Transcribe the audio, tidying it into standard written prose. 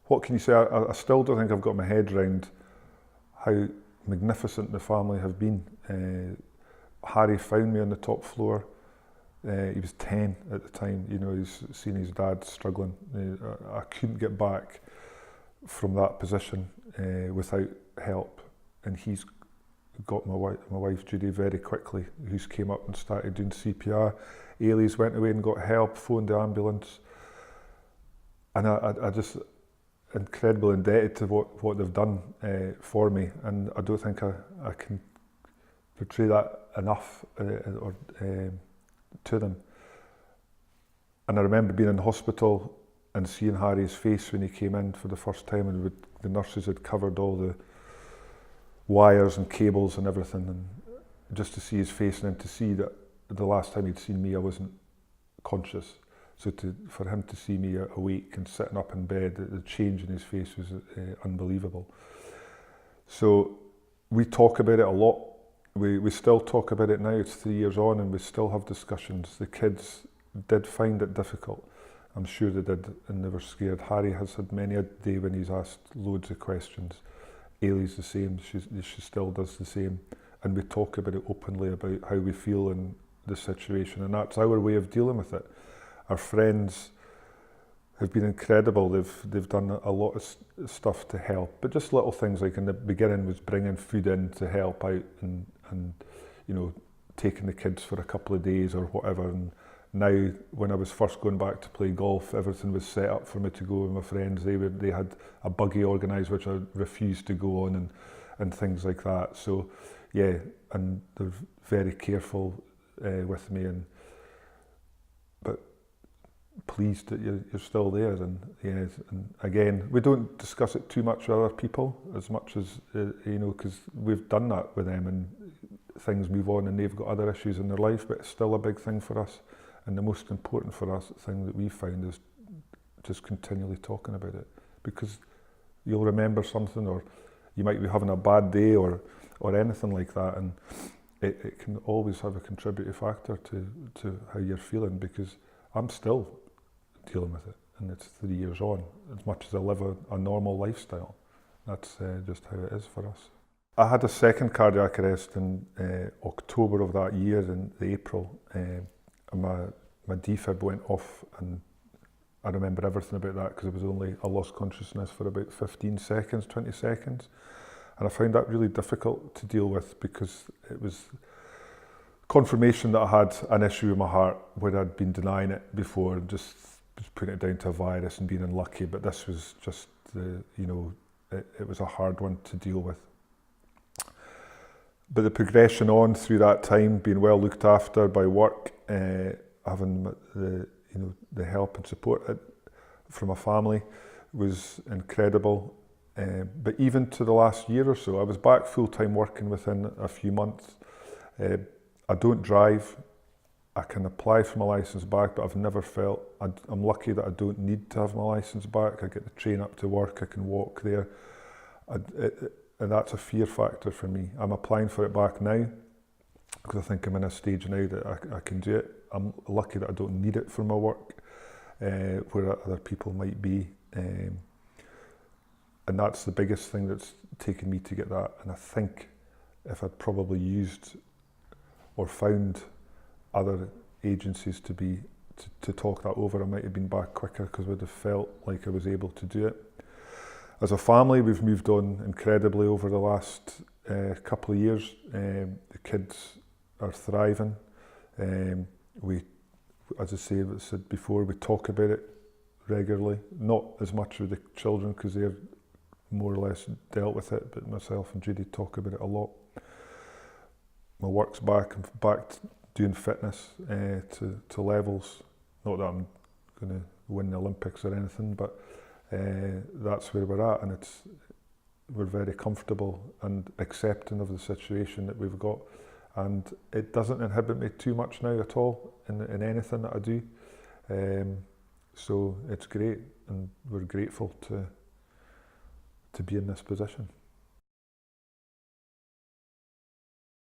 what can you say? I still don't think I've got my head around how magnificent the family have been. Harry found me on the top floor. He was 10 at the time. You know, he's seen his dad struggling. I couldn't get back from that position without help, and he's got my wife Judy very quickly, who's came up and started doing CPR. Ailey's went away and got help, phoned the ambulance, and I just incredibly indebted to what they've done for me, and I don't think I can portray that enough to them. And I remember being in the hospital and seeing Harry's face when he came in for the first time, and the nurses had covered all the wires and cables and everything, and just to see his face and then to see that the last time he'd seen me I wasn't conscious. So for him to see me awake and sitting up in bed, the change in his face was unbelievable. So we talk about it a lot. We still talk about it now. It's 3 years on and we still have discussions. The kids did find it difficult. I'm sure they did, and they were scared. Harry has had many a day when he's asked loads of questions. Ailey's the same, she still does the same. And we talk about it openly, about how we feel in the situation, and that's our way of dealing with it. Our friends have been incredible. They've done a lot of stuff to help, but just little things like in the beginning was bringing food in to help out and you know, taking the kids for a couple of days or whatever. And now, when I was first going back to play golf, everything was set up for me to go with my friends. They had a buggy organised which I refused to go on, and things like that. So yeah, and they're very careful with me, but pleased that you're still there. And yeah, and again, we don't discuss it too much with other people as much as you know, because we've done that with them and things move on and they've got other issues in their life, but it's still a big thing for us. And the most important for us thing that we found is just continually talking about it, because you'll remember something, or you might be having a bad day or anything like that, and it can always have a contributing factor to how you're feeling, because I'm still dealing with it, and it's 3 years on. As much as I live a normal lifestyle, that's just how it is for us. I had a second cardiac arrest in October of that year, in April. My defib went off, and I remember everything about that because I lost consciousness for about 15 seconds, 20 seconds. And I found that really difficult to deal with, because it was confirmation that I had an issue with my heart where I'd been denying it before and just putting it down to a virus and being unlucky. But this was just, you know, it was a hard one to deal with. But the progression on through that time, being well looked after by work, having the help and support from a family was incredible. But even to the last year or so, I was back full-time working within a few months. I don't drive. I can apply for my licence back, but I've never felt, I'm lucky that I don't need to have my licence back. I get the train up to work, I can walk there. And that's a fear factor for me. I'm applying for it back now, because I think I'm in a stage now that I can do it. I'm lucky that I don't need it for my work, where other people might be. And that's the biggest thing that's taken me to get that. And I think if I'd probably used or found other agencies to talk that over, I might have been back quicker, because I would have felt like I was able to do it. As a family, we've moved on incredibly over the last couple of years. The kids are thriving. We, as I said before, we talk about it regularly. Not as much with the children, because they're more or less dealt with it, but myself and Judy talk about it a lot. My work's back. I'm back doing fitness to levels. Not that I'm going to win the Olympics or anything, but that's where we're at, and we're very comfortable and accepting of the situation that we've got, and it doesn't inhibit me too much now at all in anything that I do. So it's great, and we're grateful to be in this position.